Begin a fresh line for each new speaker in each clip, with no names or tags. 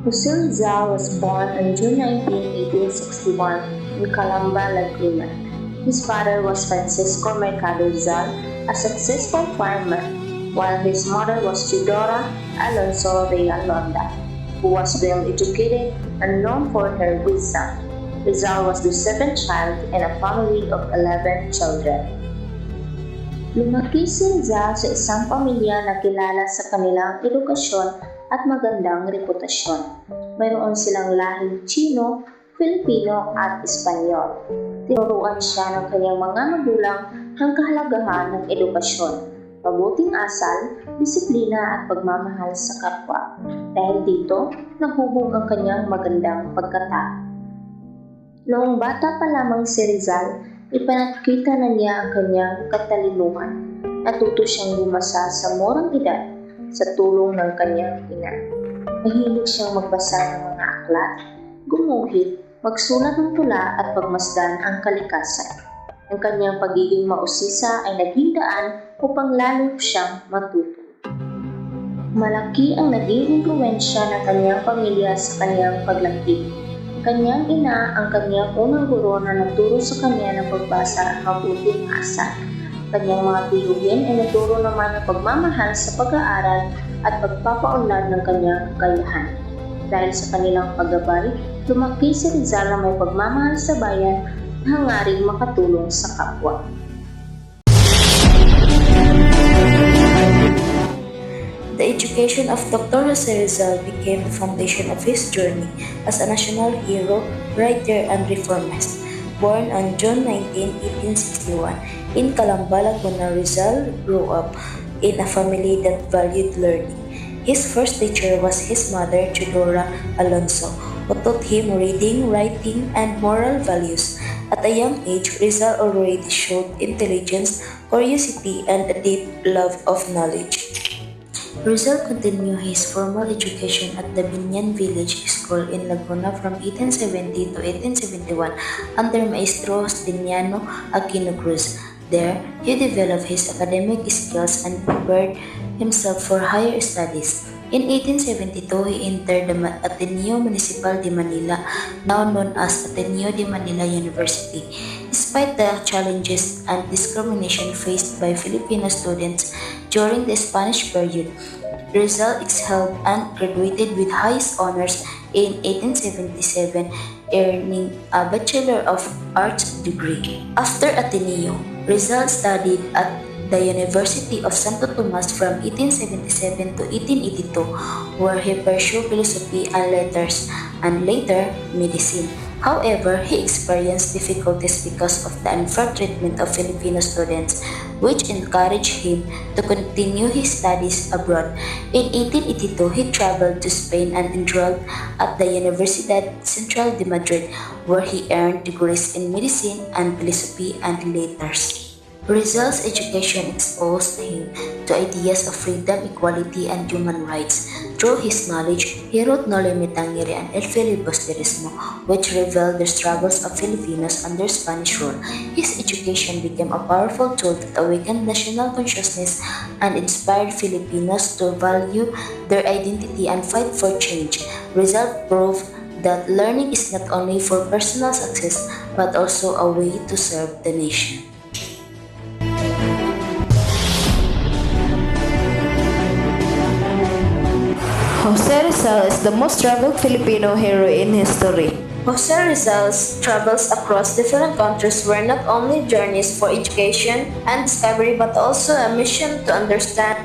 Jose Rizal was born on June 19, 1861 in Calamba, Laguna. His father was Francisco Mercado Rizal, a successful farmer, while his mother was Teodora Alonso Realonda, who was well educated and known for her wisdom. Rizal was the seventh child in a family of 11 children. Lumaki si Rizal sa isang pamilya na kilala sa kanilang edukasyon at magandang reputasyon. Mayroon silang lahing Chino, Filipino at Espanyol. Tinuruan siya ng kanyang mga magulang ang kahalagahan ng edukasyon, mabuting asal, disiplina at pagmamahal sa kapwa. Dahil dito, nahubog ang kanyang magandang pagkatao. Noong bata pa lamang si Rizal, ipinakita na niya ang kanyang katalinuhan. Natuto siyang bumasa sa murang edad sa tulong ng kanyang ina. Mahilig siyang magbasa ng mga aklat, gumuhit, magsulat ng tula at pagmasdan ang kalikasan. Ang kanyang pagiging mausisa ay naging daan upang lalo siyang matuto. Malaki ang naging impluwensya ng kanyang pamilya sa kanyang paglaki. Kanyang ina ang kanyang unang guro na nagturo sa kanya ng pagbasa at mabuting asal. Kanyang mga tiyuhin ay nagturo naman ng pagmamahal sa pag-aaral at pagpapaunlad ng kanyang kakayahan. Dahil sa kanilang paggabay, lumaki si Rizal na may pagmamahal sa bayan na hangaring makatulong sa kapwa.
The education of Dr. Jose Rizal became the foundation of his journey as a national hero, writer, and reformist. Born on June 19, 1861, in Calamba, Laguna, Rizal grew up in a family that valued learning. His first teacher was his mother, Teodora Alonso, who taught him reading, writing, and moral values. At a young age, Rizal already showed intelligence, curiosity, and a deep love of knowledge. Rizal continued his formal education at the Binyan Village School in Laguna from 1870 to 1871 under Maestro Justiniano Aquino Cruz. There, he developed his academic skills and prepared himself for higher studies. In 1872, he entered the Ateneo Municipal de Manila, now known as Ateneo de Manila University. Despite the challenges and discrimination faced by Filipino students during the Spanish period, Rizal excelled and graduated with highest honors in 1877, earning a Bachelor of Arts degree. After Ateneo, Rizal studied at the University of Santo Tomas from 1877 to 1882, where he pursued philosophy and letters, and later medicine. However, he experienced difficulties because of the unfair treatment of Filipino students, which encouraged him to continue his studies abroad. In 1882, he traveled to Spain and enrolled at the Universidad Central de Madrid, where he earned degrees in medicine and philosophy and letters. Rizal's education exposed him to ideas of freedom, equality, and human rights. Through his knowledge, he wrote No Le Tangere and El Filibusterismo, which revealed the struggles of Filipinos under Spanish rule. His education became a powerful tool that awakened national consciousness and inspired Filipinos to value their identity and fight for change. Rizal proved that learning is not only for personal success but also a way to serve the nation.
Jose Rizal is the most traveled Filipino hero in history.
Jose Rizal's travels across different countries were not only journeys for education and discovery but also a mission to understand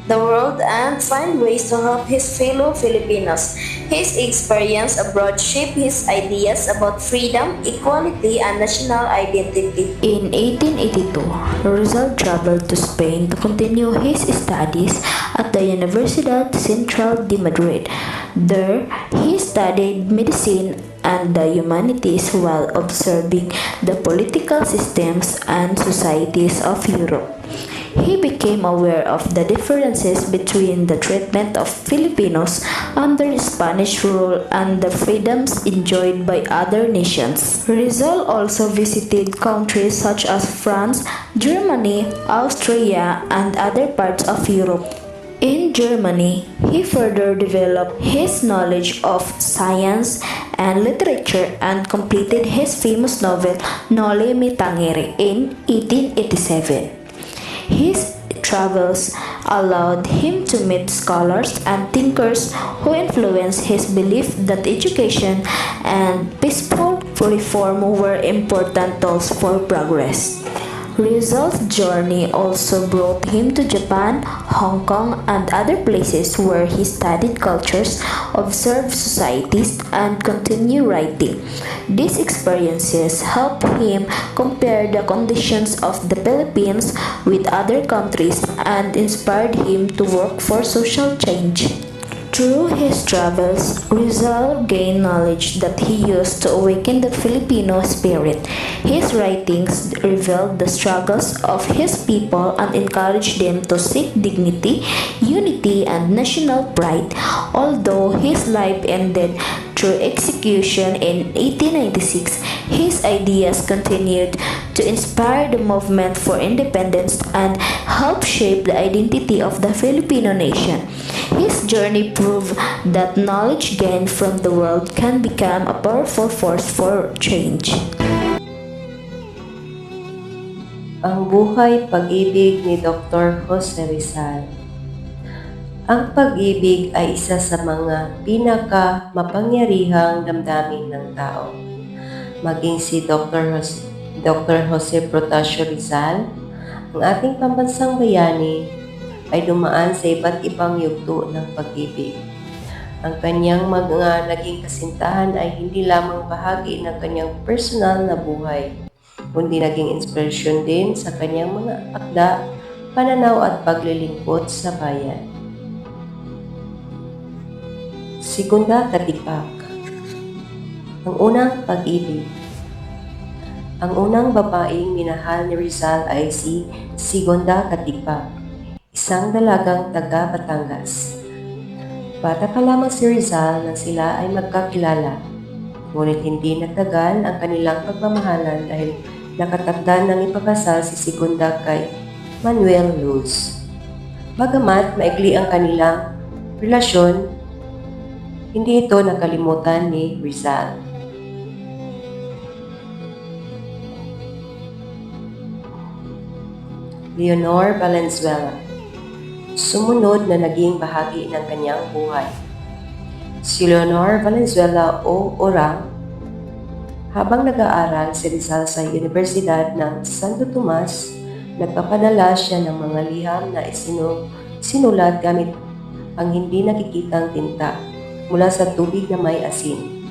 the world and find ways to help his fellow Filipinos. His experience abroad shaped his ideas about freedom, equality, and national identity.
In 1882, Rizal traveled to Spain to continue his studies at the Universidad Central de Madrid. There, he studied medicine and the humanities while observing the political systems and societies of Europe. He became aware of the differences between the treatment of Filipinos under Spanish rule and the freedoms enjoyed by other nations. Rizal also visited countries such as France, Germany, Austria, and other parts of Europe. In Germany, he further developed his knowledge of science and literature and completed his famous novel Noli Me Tangere in 1887. His travels allowed him to meet scholars and thinkers who influenced his belief that education and peaceful reform were important tools for progress. Rizal's journey also brought him to Japan, Hong Kong, and other places where he studied cultures, observed societies, and continued writing. These experiences helped him compare the conditions of the Philippines with other countries and inspired him to work for social change. Through his travels, Rizal gained knowledge that he used to awaken the Filipino spirit. His writings revealed the struggles of his people and encouraged them to seek dignity, unity, and national pride. Although his life ended through execution in 1896, his ideas continued to inspire the movement for independence and help shape the identity of the Filipino nation. His journey proved that knowledge gained from the world can become a powerful force for change.
Ang buhay pag-ibig ni Dr. Jose Rizal. Ang pag-ibig ay isa sa mga pinaka-mapangyarihang damdamin ng tao. Maging si Dr. Jose Protasio Rizal, ang ating pambansang bayani, ay dumaan sa iba't ibang yugto ng pag-ibig. Ang kanyang mga naging kasintahan ay hindi lamang bahagi ng kanyang personal na buhay, kundi naging inspirasyon din sa kanyang mga akda, pananaw at paglilingkod sa bayan. Segunda Katipak. Ang unang pag-ibig. Ang unang babaeng minahal ni Rizal ay si Segunda Katipak, isang dalagang taga Batangas. Bata pa lamang si Rizal nang sila ay magkakilala, ngunit hindi nagtagal ang kanilang pagmamahalan dahil nakatakda ng ipakasal si Segunda kay Manuel Luz. Bagamat maikli ang kanilang relasyon, hindi ito nakalimutan ni Rizal. Leonor Valenzuela. Sumunod na naging bahagi ng kanyang buhay. Si Leonor Valenzuela o Orang, habang nag-aaral si Rizal sa Universidad ng Santo Tomas, nagpapadala siya ng mga liham na sinulat gamit ang hindi nakikitang tinta mula sa tubig na may asin.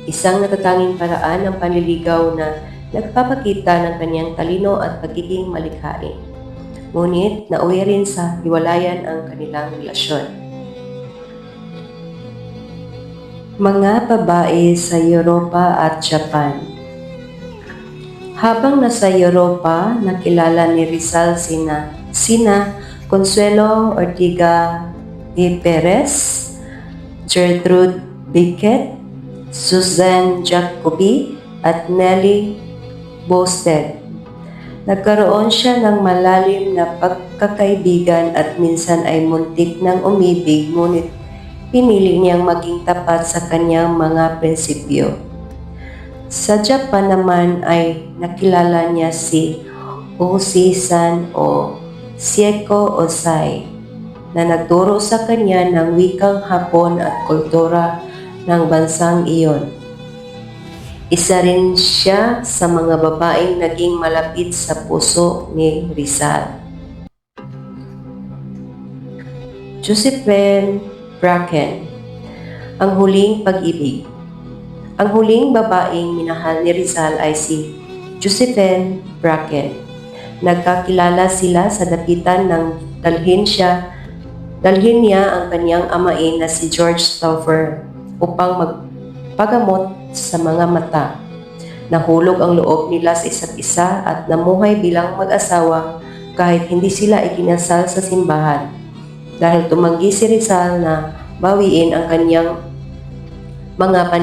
Isang natatanging paraan ng panliligaw na nagpapakita ng kanyang talino at pagiging malikhain. Ngunit nauwi rin sa hiwalayan ang kanilang relasyon. Mga babae sa Europa at Japan. Habang nasa Europa, nakilala ni Rizal sina Consuelo Ortiga y Perez, Gertrude Biquet, Suzanne Jacobi, at Nelly Bosted. Nagkaroon siya ng malalim na pagkakaibigan at minsan ay muntik ng umibig, ngunit pinili niyang maging tapat sa kanyang mga prinsipyo. Sa Japan naman ay nakilala niya si Oshi-san o Seiko Osai na nagturo sa kanya ng wikang Hapon at kultura ng bansang iyon. Isa rin siya sa mga babaeng naging malapit sa puso ni Rizal. Josephine Bracken. Ang huling pag-ibig. Ang huling babaeng minahal ni Rizal ay si Josephine Bracken. Nagkakilala sila sa dapitan ng dalhin niya ang kanyang amain na si George Stauffer upang magpagamot sa mga mata. Nahulog ang loob nila sa isa't isa at namuhay bilang mag-asawa kahit hindi sila ikinasal sa simbahan, dahil tumanggi si Rizal na bawiin ang kanyang mga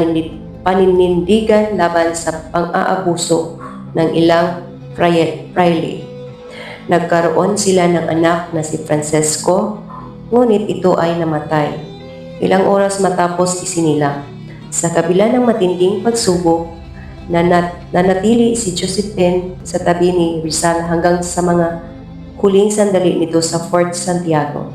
paninindigan laban sa pang-aabuso ng ilang fraile. Nagkaroon sila ng anak na si Francesco, ngunit ito ay namatay. Ilang oras matapos isinilang. Sa kabila ng matinding pagsubok, nanatili si Josephine sa tabi ni Rizal hanggang sa mga huling sandali nito sa Fort Santiago.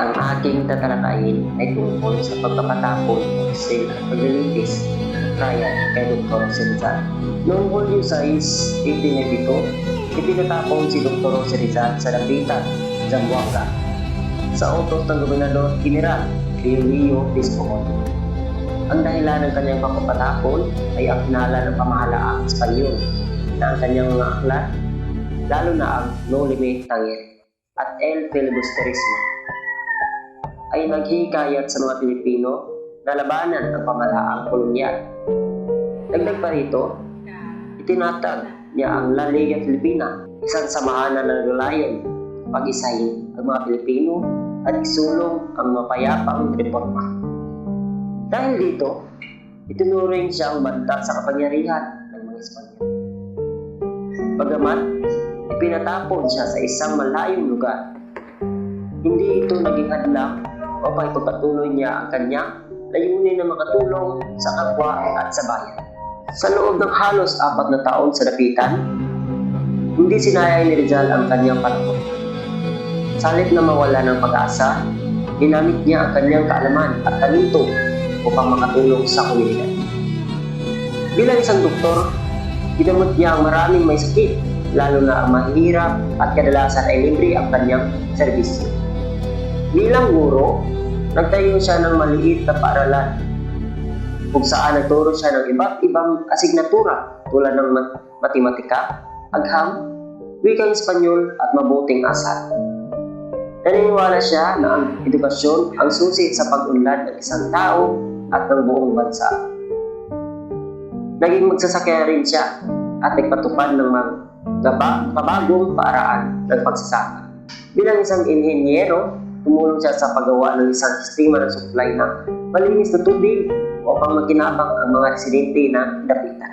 Ang aking tatalakayin ay tungkol sa pagpapatapon, pag-sale at paglilitis ng trial kay Dr. Rizal. Noong Hulyo 6, 1892, ipinatapon si Dr. Rizal sa Dapitan, Zamboanga, sa utos ng Gobernador General Leolio Piscoon. Ang dahilan ng kanyang pagpapatapon ay ang hinala ng pamahalaang Espanyol na ang kanyang mga aklat, lalo na ang No Limit Tangere at El Filibusterismo, ay naghihikayat sa mga Pilipino na labanan ang pamahalaang kolonyal. Dagdag pa rito, itinatag niya ang La Liga Filipina, isang samahan na naglalayon pag-isahin ang mga Pilipino at isulong ang mapayapang reforma. Dahil dito, itinuring siyang banta sa kapangyarihan ng mga Espanyol. Bagamat ipinatapon siya sa isang malayong lugar, hindi ito naging hadlang upang ipagpatuloy niya ang kanyang layunin na makatulong sa kapwa at sa bayan. Sa loob ng halos 4 na taon sa Dapitan, hindi sinayang ni Rizal ang kanyang panahon. Sa halip na mawala ng pag-asa, ginamit niya ang kanyang kaalaman at talento upang makatulong sa komunidad. Bilang isang doktor, ginamot niya ang maraming may sakit, lalo na ang mahihirap at kadalasan ay libre ang kanyang serbisyo. Bilang guro, nagtayo siya ng maliit na paaralan kung saan nagturo siya ng iba't ibang asignatura tulad ng matematika, agham, wikang Espanyol at mabuting asal. Naniniwala siya na ang edukasyon ang susi sa pag-unlad ng isang tao at ng buong bansa. Naging magsasakaya rin siya at nagpatupad ng mga kabagong paraan ng pagsasaka. Bilang isang inhenyero, tumulong siya sa paggawa ng isang sistema ng supply ng malinis na tubig upang makinabang ang mga residente ng Dapitan.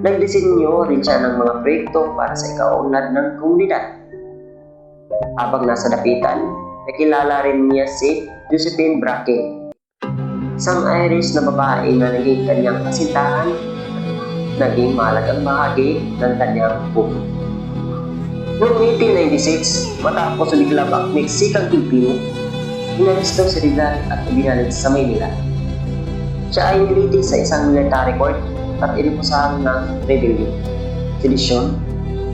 Nagdisenyo rin siya ng mga proyekto para sa ikaunlad ng komunidad. Habang nasa Dapitan, nakilala rin niya si Josephine Bracken, isang Irish na babae na naging kanyang kasintahan, naging mahalagang bahagi ng kanyang buhay. Noong 1896, matapos sa biglabang Meksikang Pilipino, inaresto si Rizal at ibinalag sa Maynila. Siya ay nilitis sa isang military court at inipusahan ng rebellion, sedisyon,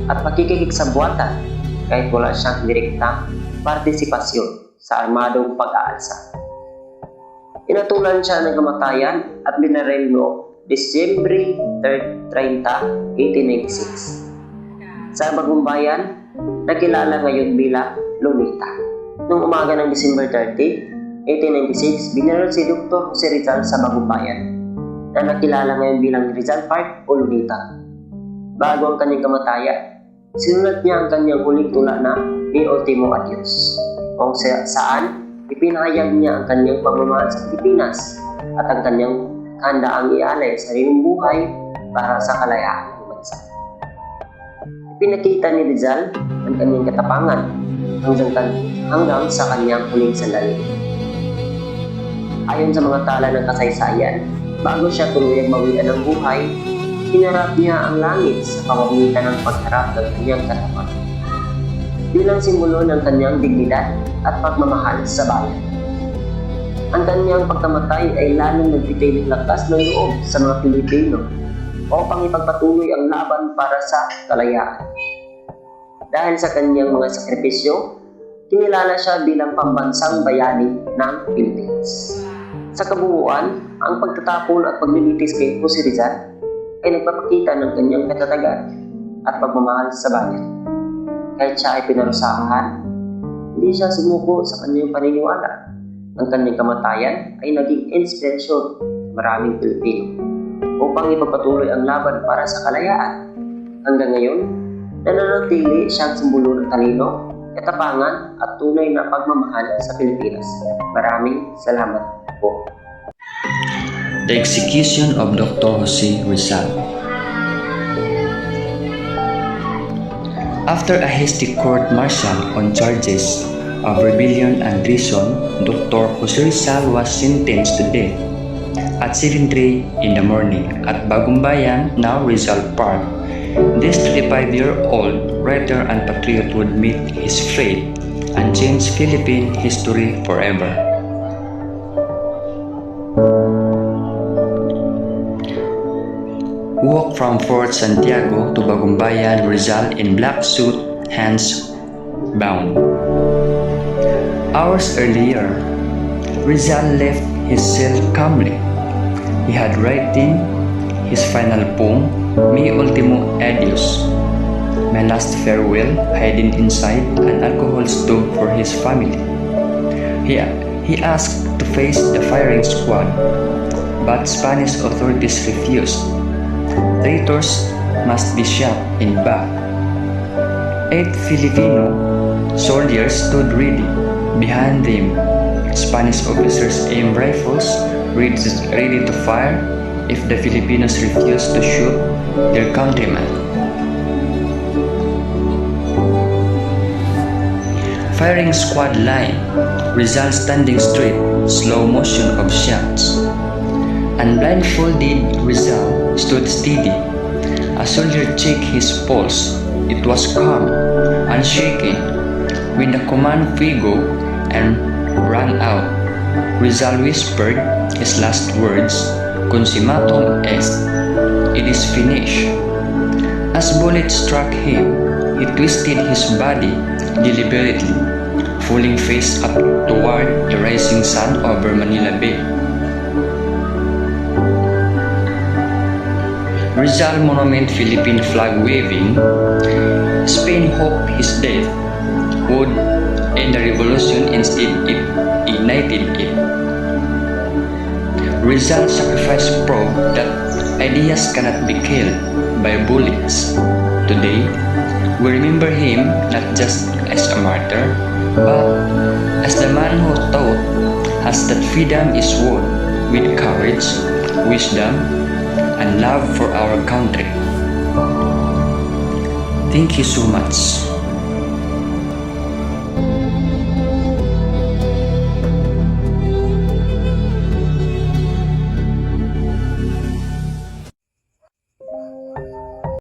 at pakikiksabuatan kahit wala siyang direktang partisipasyon sa armadong pag-aalsa. Inatulan siya ng kamatayan at binaril noong Disyembre 30, 1896. Sa Bagong Bayan, nakilala ngayon bilang Lunita. Noong umaga ng December 30, 1896, binaril si Dr. Jose Rizal sa Bagong Bayan na nakilala ngayon bilang Rizal Park o Lunita. Bago ang kanyang kamatayan, sinulat niya ang kanyang huling tula na Mi Ultimo Adios, kung saan ipinahayag niya ang kanyang pagmamahal sa Pilipinas at ang kanyang handaang ialay sa sariling buhay para sa kalayaan ng bansa. Pinakita ni Rizal ang kanyang katapangan hanggang sa kanyang huling sandali. Ayon sa mga tala ng kasaysayan, bago siya tuluyang mawian ng buhay, hinarap niya ang langit sa pamamagitan ng pagharap ng kanyang katawan, bilang simbolo ng kanyang dignidad at pagmamahal sa bayan. Ang kanyang pagkamatay ay lalong nagbigay ng lakas ng loob sa mga Pilipino upang ipagpatuloy ang laban para sa kalayaan. Dahil sa kanyang mga sakripisyo, kinilala siya bilang pambansang bayani ng Philippines. Sa kabuuan, ang pagtatapon at paglilitis kay Jose Rizal ay nagpapakita ng kanyang katatagan at pagmamahal sa bayan. Kahit siya ay pinarusahan, hindi siya sumuko sa kanyang paniniwala. Ang kanyang kamatayan ay naging inspirasyon sa maraming Pilipino upang ipagpatuloy ang laban para sa kalayaan. Hanggang ngayon, nananatili siyang simbolo ng talino, katapangan at tunay na pagmamahal sa Pilipinas. Maraming salamat po.
The execution of Dr. Jose Rizal. After a hasty court-martial on charges of rebellion and treason, Dr. Jose Rizal was sentenced to death at 7:03 in the morning at Bagumbayan, now Rizal Park. This 35-year-old writer and patriot would meet his fate and change Philippine history forever. Walk from Fort Santiago to Bagumbayan, Rizal in black suit, hands bound. Hours earlier, Rizal left his cell calmly. He had written his final poem, Mi Ultimo Adios, my last farewell, hiding inside an alcohol stove for his family. He asked to face the firing squad, but Spanish authorities refused. Traitors must be shot in back. 8 Filipino soldiers stood ready. Behind them, Spanish officers aimed rifles, ready to fire if the Filipinos refused to shoot their countrymen. Firing squad line, Rizal standing straight, slow motion of shots. And blindfolded Rizal stood steady. A soldier checked his pulse. It was calm, unshaken. When the command "Fuego" and rang out, Rizal whispered his last words, "Consumatum est." It is finished. As bullets struck him, he twisted his body deliberately, falling face up toward the rising sun over Manila Bay. Rizal Monument, Philippine flag waving, Spain hoped his death would end the revolution, instead it ignited it. Rizal's sacrifice proved that ideas cannot be killed by bullets. Today, we remember him not just as a martyr, but as the man who taught us that freedom is won with courage, wisdom, and love for our country. Thank you so much.